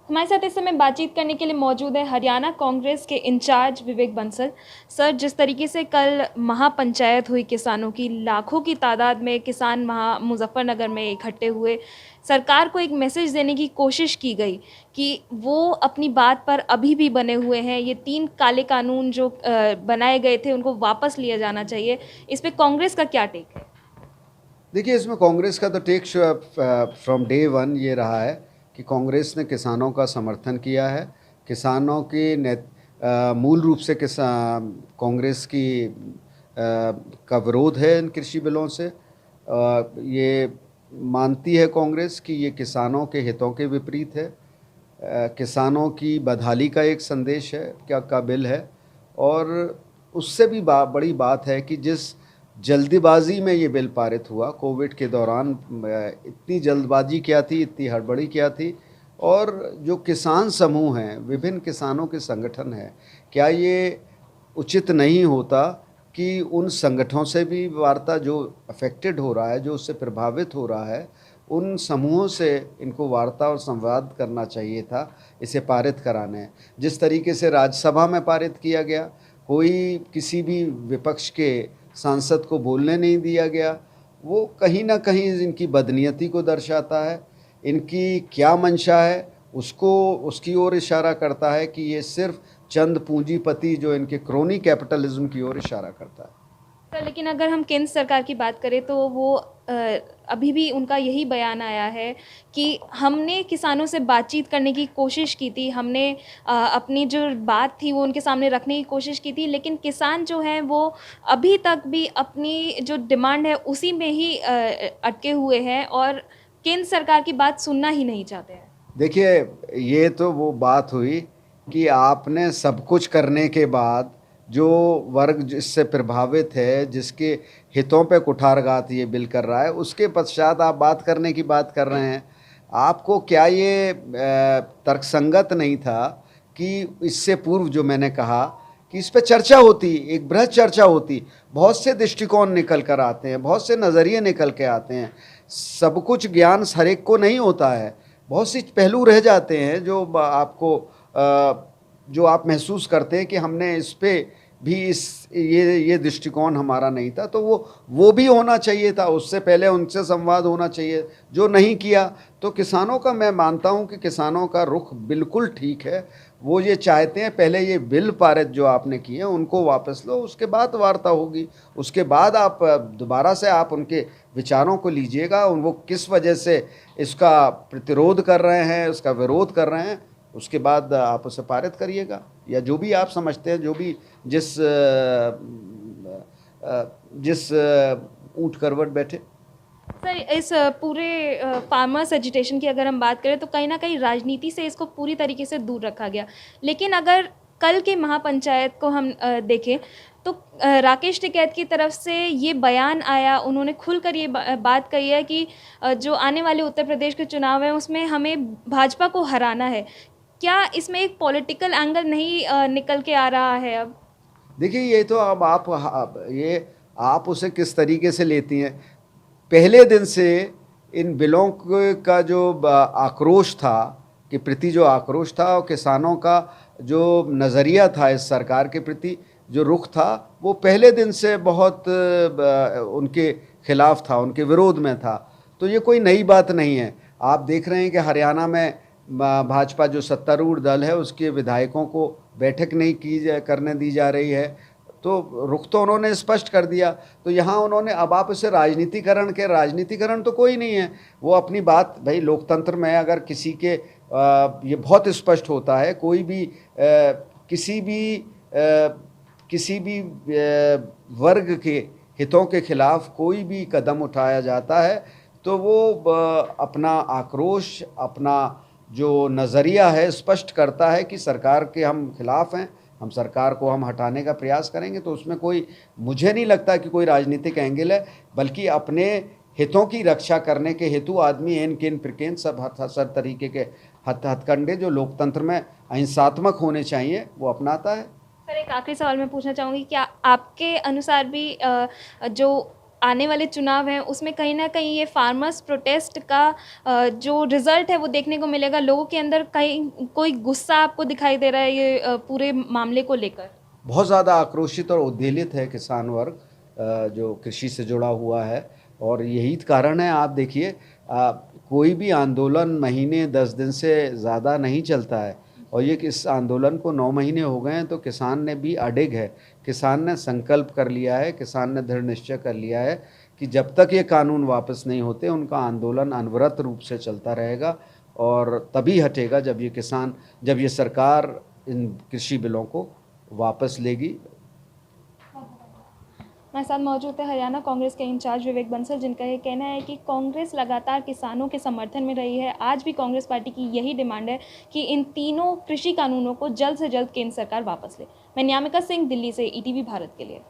हमारे साथ इस समय बातचीत करने के लिए मौजूद है हरियाणा कांग्रेस के इंचार्ज विवेक बंसल। सर, जिस तरीके से कल महापंचायत हुई किसानों की, लाखों की तादाद में किसान मुजफ्फरनगर में इकट्ठे हुए, सरकार को एक मैसेज देने की कोशिश की गई कि वो अपनी बात पर अभी भी बने हुए हैं। ये 3 काले कानून जो बनाए गए थे उनको वापस लिया जाना चाहिए। इस पे कांग्रेस का क्या टेक है? देखिए, इसमें कांग्रेस का तो टेक फ्रॉम डे वन ये रहा है कि कांग्रेस ने किसानों का समर्थन किया है। किसानों की मूल रूप से कांग्रेस की का विरोध है इन कृषि बिलों से। ये मानती है कांग्रेस कि ये किसानों के हितों के विपरीत है। किसानों की बदहाली का एक संदेश है क्या का बिल है। और उससे भी बड़ी बात है कि जिस जल्दबाजी में ये बिल पारित हुआ कोविड के दौरान, इतनी जल्दबाजी क्या थी, इतनी हड़बड़ी क्या थी। और जो किसान समूह हैं, विभिन्न किसानों के संगठन हैं, क्या ये उचित नहीं होता कि उन संगठनों से भी वार्ता, जो अफेक्टेड हो रहा है, जो उससे प्रभावित हो रहा है, उन समूहों से इनको वार्ता और संवाद करना चाहिए था इसे पारित कराने। जिस तरीके से राज्यसभा में पारित किया गया, कोई किसी भी विपक्ष के सांसद को बोलने नहीं दिया गया, वो कहीं ना कहीं इनकी बदनीयती को दर्शाता है। इनकी क्या मंशा है उसको उसकी ओर इशारा करता है कि ये सिर्फ चंद पूंजीपति जो इनके क्रोनी कैपिटलिज्म की ओर इशारा करता है। सर, लेकिन अगर हम केंद्र सरकार की बात करें तो वो अभी भी उनका यही बयान आया है कि हमने किसानों से बातचीत करने की कोशिश की थी, हमने अपनी जो बात थी वो उनके सामने रखने की कोशिश की थी, लेकिन किसान जो हैं वो अभी तक भी अपनी जो डिमांड है उसी में ही अटके हुए हैं और केंद्र सरकार की बात सुनना ही नहीं चाहते हैं। देखिए, ये तो वो बात हुई कि आपने सब कुछ करने के बाद जो वर्ग जिससे प्रभावित है, जिसके हितों पे कुठारघात ये बिल कर रहा है, उसके पश्चात आप बात करने की बात कर रहे हैं। आपको क्या ये तर्कसंगत नहीं था कि इससे पूर्व जो मैंने कहा कि इस पे चर्चा होती, एक बृहद चर्चा होती, बहुत से दृष्टिकोण निकल कर आते हैं, बहुत से नज़रिए निकल के आते हैं। सब कुछ ज्ञान हर एक को नहीं होता है, बहुत सी पहलू रह जाते हैं जो आपको जो आप महसूस करते हैं कि हमने इस पे भी ये दृष्टिकोण हमारा नहीं था, तो वो भी होना चाहिए था। उससे पहले उनसे संवाद होना चाहिए, जो नहीं किया। तो किसानों का, मैं मानता हूं कि किसानों का रुख बिल्कुल ठीक है। वो ये चाहते हैं पहले ये बिल पारित जो आपने किए उनको वापस लो, उसके बाद वार्ता होगी, उसके बाद आप दोबारा से आप उनके विचारों को लीजिएगा। वो किस वजह से इसका प्रतिरोध कर रहे हैं, उसका विरोध कर रहे हैं, उसके बाद आप उसे पारित करिएगा, या जो भी आप समझते हैं, जो भी जिस ऊंट करवट बैठे। सर, इस पूरे फार्मर्स एजिटेशन की अगर हम बात करें तो कहीं ना कहीं राजनीति से इसको पूरी तरीके से दूर रखा गया, लेकिन अगर कल के महापंचायत को हम देखें तो राकेश टिकैत की तरफ से ये बयान आया, उन्होंने खुलकर ये बात कही है कि जो आने वाले उत्तर प्रदेश के चुनाव हैं उसमें हमें भाजपा को हराना है। क्या इसमें एक पॉलिटिकल एंगल नहीं निकल के आ रहा है अब? देखिए, ये तो अब ये आप उसे किस तरीके से लेती हैं। पहले दिन से इन बिलों का जो आक्रोश था, कि प्रति जो आक्रोश था, और किसानों का जो नज़रिया था इस सरकार के प्रति, जो रुख था, वो पहले दिन से बहुत उनके खिलाफ था, उनके विरोध में था। तो ये कोई नई बात नहीं है। आप देख रहे हैं कि हरियाणा में भाजपा जो सत्तारूढ़ दल है उसके विधायकों को बैठक नहीं करने दी जा रही है। तो रुख तो उन्होंने स्पष्ट कर दिया। तो यहाँ उन्होंने, अब आप इसे राजनीतिकरण तो कोई नहीं है। वो अपनी बात, भाई लोकतंत्र में अगर किसी के ये बहुत स्पष्ट होता है, कोई भी किसी भी वर्ग के हितों के खिलाफ कोई भी कदम उठाया जाता है तो वो अपना आक्रोश, अपना जो नज़रिया है स्पष्ट करता है कि सरकार के हम खिलाफ हैं, हम सरकार को हम हटाने का प्रयास करेंगे। तो उसमें कोई, मुझे नहीं लगता कि कोई राजनीतिक एंगल है, बल्कि अपने हितों की रक्षा करने के हेतु आदमी एन किन प्रकेन सब तरीके के हथकंडे जो लोकतंत्र में अहिंसात्मक होने चाहिए वो अपनाता है। सर, एक आखिरी सवाल मैं पूछना चाहूँगी, क्या आपके अनुसार भी जो आने वाले चुनाव हैं उसमें कहीं ना कहीं ये फार्मर्स प्रोटेस्ट का जो रिज़ल्ट है वो देखने को मिलेगा? लोगों के अंदर कहीं कोई गुस्सा आपको दिखाई दे रहा है ये पूरे मामले को लेकर? बहुत ज़्यादा आक्रोशित और उद्वेलित है किसान वर्ग जो कृषि से जुड़ा हुआ है, और यही कारण है। आप देखिए, कोई भी आंदोलन महीने 10 दिन से ज़्यादा नहीं चलता है, और ये इस आंदोलन को 9 महीने हो गए हैं, तो किसान ने भी अडिग है। किसान ने संकल्प कर लिया है, किसान ने दृढ़ निश्चय कर लिया है कि जब तक ये कानून वापस नहीं होते उनका आंदोलन अनवरत रूप से चलता रहेगा, और तभी हटेगा जब ये सरकार इन कृषि बिलों को वापस लेगी। हमारे साथ मौजूद है हरियाणा कांग्रेस के इंचार्ज विवेक बंसल, जिनका ये कहना है कि कांग्रेस लगातार किसानों के समर्थन में रही है। आज भी कांग्रेस पार्टी की यही डिमांड है कि इन तीनों कृषि कानूनों को जल्द से जल्द केंद्र सरकार वापस ले। मैं न्यामिका सिंह, दिल्ली से, ईटीवी भारत के लिए।